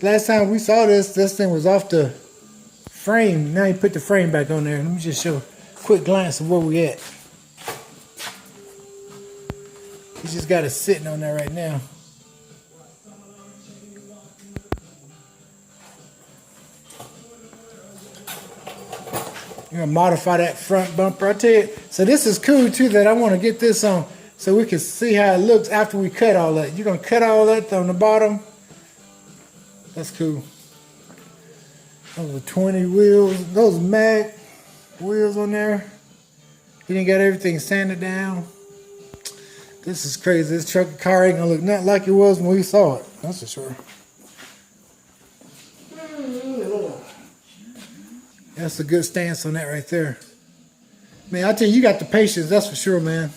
Last time we saw this thing was off the frame. Now you put the frame back on there. Let me just show a quick glance of where we at. We just got it sitting on there right now. You're gonna modify that front bumper. I tell you, so this is cool too that I want to get this on so we can see how it looks after we cut all that. You're gonna cut all that on the bottom. That's cool. Those are 20 wheels. Those mag wheels on there. He didn't got everything sanded down. This is crazy. This car ain't gonna look nothing like it was when we saw it. That's for sure. That's a good stance on that right there. Man, I tell you, you got the patience. That's for sure, man.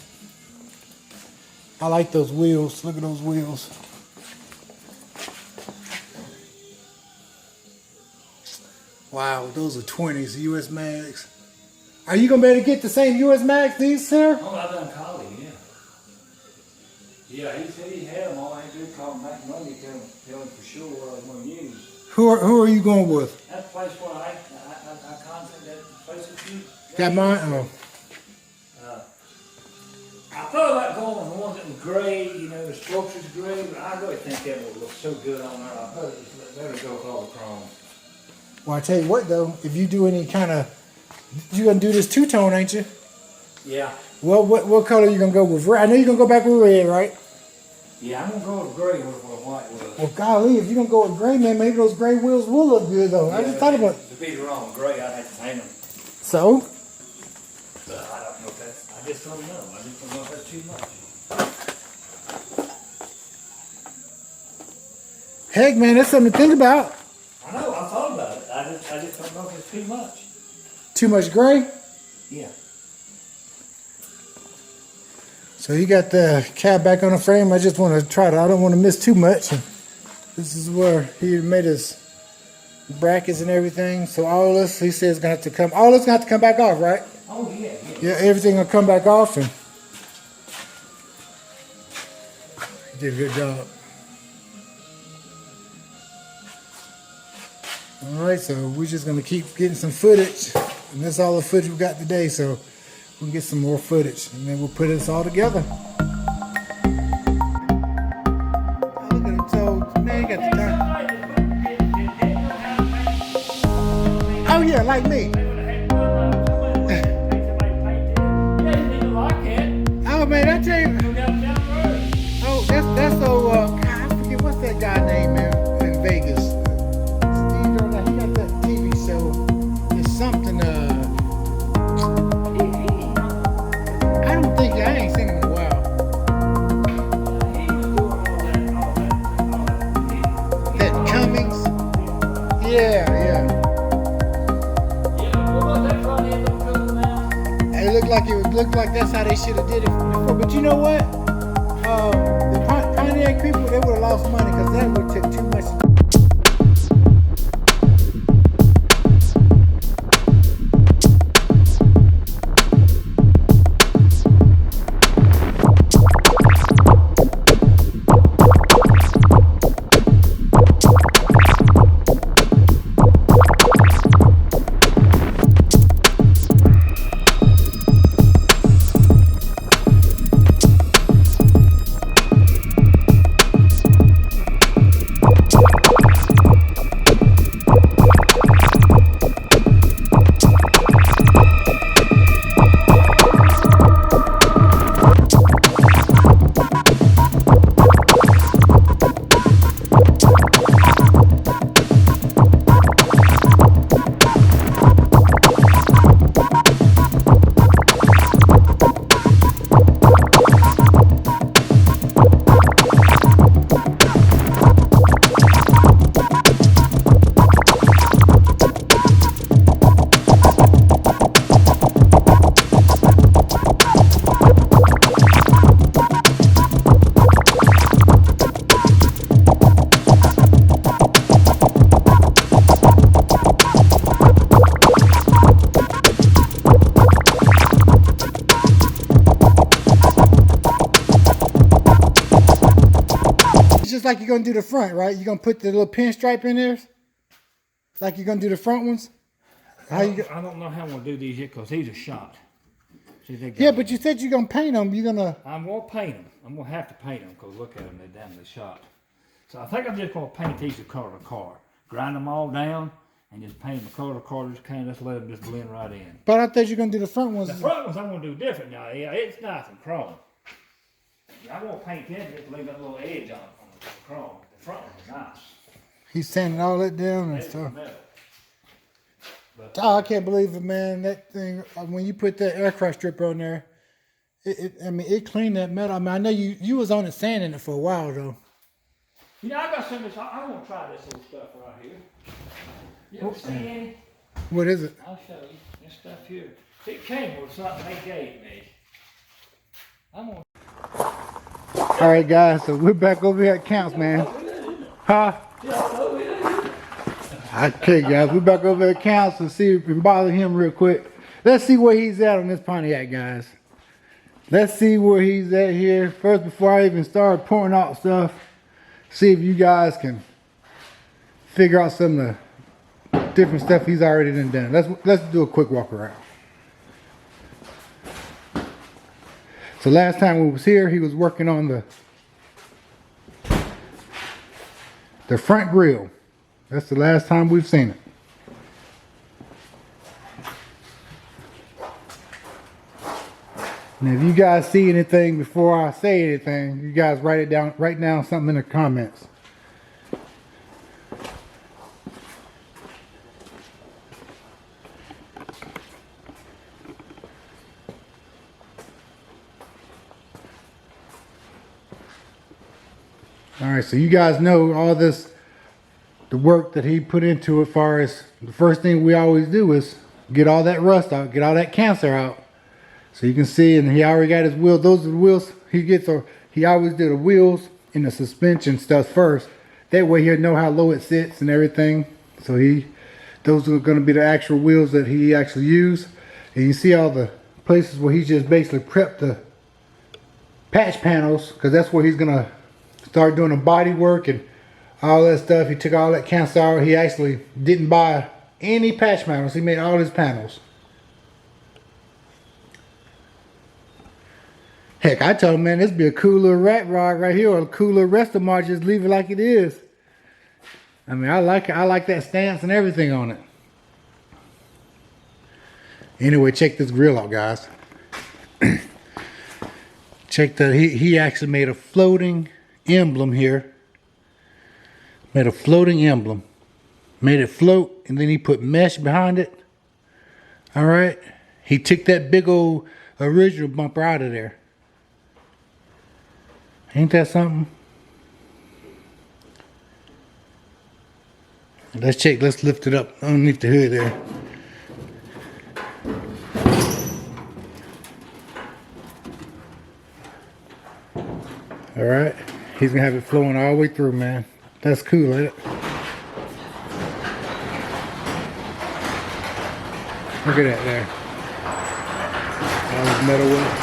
I like those wheels. Look at those wheels. Wow, those are 20s, US mags. Are you gonna be able to get the same US mags these, sir? Oh, I done called him, yeah. Yeah, he said he had them all. I did call him back Monday, tell him for sure what I was going to use. Who are you going with? That place where I contacted that place with you. Got mine? Oh. I thought about going with the ones that was gray, you know, the strokes was gray, but I really think that would look so good on there. I thought it better go with all the chrome. Well, I tell you what though, if you do any kind of, you're gonna do this two-tone, ain't you? Yeah. Well, what color are you gonna go with? I know you're gonna go back with red, right? Yeah, I'm gonna go with gray with white with. Well, golly, if you're gonna go with gray, man, maybe those gray wheels will look good though. Yeah, I just thought about it. To be wrong, gray, I'd have to paint them. So? But I don't know if that's, I just don't know. I just don't know if that's too much. Heck, man, that's something to think about. I know, I thought about it. I just don't know if it's too much. Too much gray? Yeah. So you got the cab back on the frame. I just want to try to, I don't want to miss too much. This is where he made his brackets and everything. So all this, he says, going to have to come, all this going to have to come back off, right? Oh, yeah. Yeah, everything will come back off. And he did a good job. All right, so we're just going to keep getting some footage. And that's all the footage we got today. So we'll get some more footage and then we'll put this all together. Oh, look at him. So, man, you got the time. Oh, yeah, like me. Oh, man, I tell you. Oh, that's so, I forget what's that guy name, man, in Vegas. Steve, he got that TV show. It's something, I ain't seen him in a while. That Cummings? Yeah. It looked like that's how they should have did it before. But you know what? The Pontiac people, they would have lost money because that would take too much. just like you're gonna do the front, right? You're gonna put the little pinstripe in there, like you're gonna do the front ones. I don't know how I'm gonna do these yet because these are shot. See, Yeah, but you said you're gonna paint them. You're gonna. I'm gonna paint them. I'm gonna have to paint them because look at them, they're damn shot. So I think I'm just gonna paint these the color of the car. Grind them all down and just paint them the color of the car. Just kind of let them just blend right in. But I thought you're gonna do the front ones. The front ones I'm gonna do different now. Yeah, it's nice and chrome. I'm gonna paint them just leave that little edge on the chrome. The front ones are nice. He's sanding all that down and stuff. Oh, I can't believe it, man. That thing, when you put that aircraft stripper on there, I mean, it cleaned that metal. I mean, I know you was on it sanding it for a while, though. You know, I got some of this, I want to try this little stuff right here. You ever seen any? What is it? I'll show you. This stuff here. It came with something they gave me. I'm gonna... All right, guys, so we're back over here at Camps, man. Huh? Okay, guys, we're back over at Camps to see if we can bother him real quick. Let's see where he's at on this Pontiac, guys. Let's see where he's at here. First, before I even start pouring out stuff, see if you guys can figure out some of the different stuff he's already done. Let's do a quick walk around. So last time we was here, he was working on the front grille. That's the last time we've seen it. And if you guys see anything before I say anything, you guys write down something in the comments. All right, so you guys know all this, the work that he put into it. As far as the first thing we always do is get all that rust out, get all that cancer out. So you can see, and he already got his wheels. Those are the wheels he always did the wheels and the suspension stuff first. That way he'll know how low it sits and everything. So those are going to be the actual wheels that he actually used. And you see all the places where he just basically prepped the patch panels, because that's where he's going to start doing the body work and all that stuff. He took all that cancer out. He actually didn't buy any patch panels. He made all his panels. Heck, I told him, man, this be a cool little rat rod right here, or a cool little rest of March. Just leave it like it is. I mean, I like it. I like that stance and everything on it. Anyway, check this grill out, guys. Check that. He actually made a floating emblem here. Made a floating emblem. Made it float, and then he put mesh behind it. All right. He took that big old original bumper out of there. Ain't that something? Let's check. Let's lift it up underneath the hood there. All right. He's gonna have it flowing all the way through, man. That's cool, ain't it? Look at that there. All this metal work.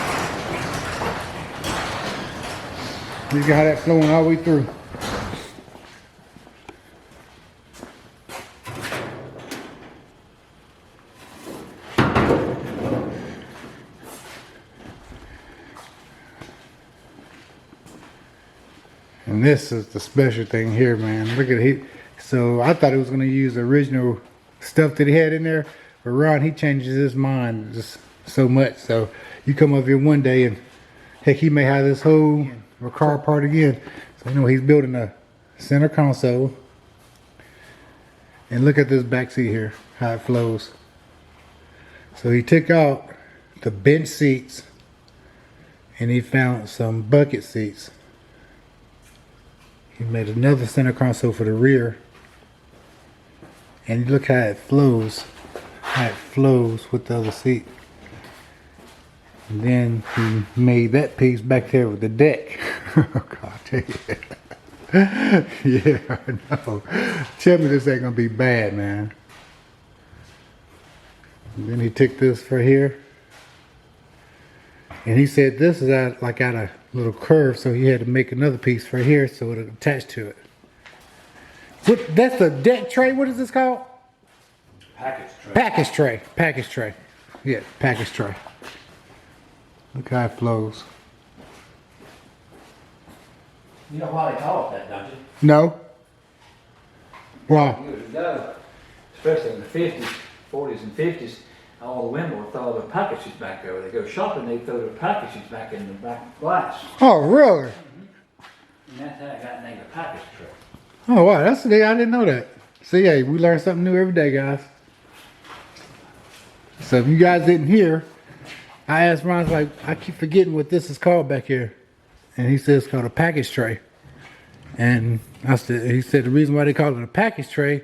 He's got that flowing all the way through. And this is the special thing here, man. Look at it. So I thought it was going to use the original stuff that he had in there. But Ron, he changes his mind just so much. So you come up here one day and heck, he may have this whole car part again. So you know he's building a center console. And look at this back seat here, how it flows. So he took out the bench seats and he found some bucket seats. He made another center console for the rear. And look how it flows. How it flows with the other seat. And then he made that piece back there with the deck. Oh, God, tell you. Yeah, I know. Tell me this ain't gonna be bad, man. And then he took this for here. And he said this is out of little curve, so he had to make another piece right here so it'll attach to it. What, that's the deck tray. What is this called? Package tray. Package tray. Package tray. Yeah, package tray. Look how it flows. You know why they call it that, don't you? No. Why? Years ago, especially in the 50s, 40s and 50s, all the women would throw their packages back there. They go shopping, they throw their packages back in the back glass. Oh, really? And that's how it got named a package tray. Oh, wow. That's the day I didn't know that. See, hey, we learn something new every day, guys. So if you guys didn't hear, I asked Ron, like, I keep forgetting what this is called back here. And he said it's called a package tray. And he said the reason why they call it a package tray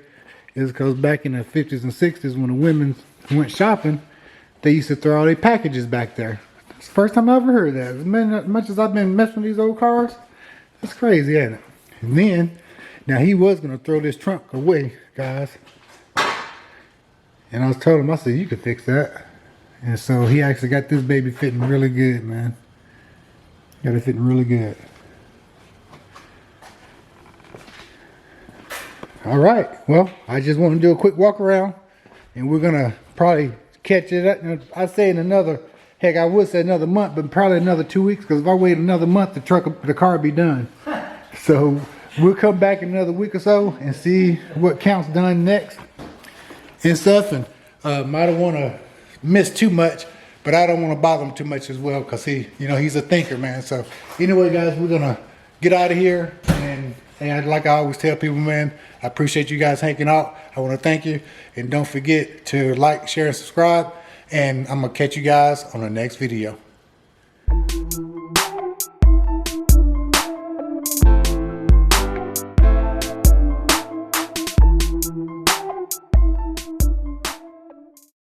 is because back in the 50s and 60s when the women went shopping, they used to throw all their packages back there. It's the first time I ever heard that. As much as I've been messing with these old cars, that's crazy, ain't it? And then, now he was going to throw this trunk away, guys. And I was told him, I said, you could fix that. And so he actually got this baby fitting really good, man. Got it fitting really good. All right, well, I just want to do a quick walk around, and we're gonna probably catch it up. I say in another, heck, I would say another month, but probably another 2 weeks, because if I wait another month, the car will be done. So we'll come back in another week or so and see what count's done next and stuff. And I don't want to miss too much, but I don't want to bother him too much as well, because he's a thinker, man. So anyway, guys, we're gonna get out of here. And like I always tell people, man, I appreciate you guys hanging out. I want to thank you. And don't forget to like, share, and subscribe. And I'm going to catch you guys on the next video.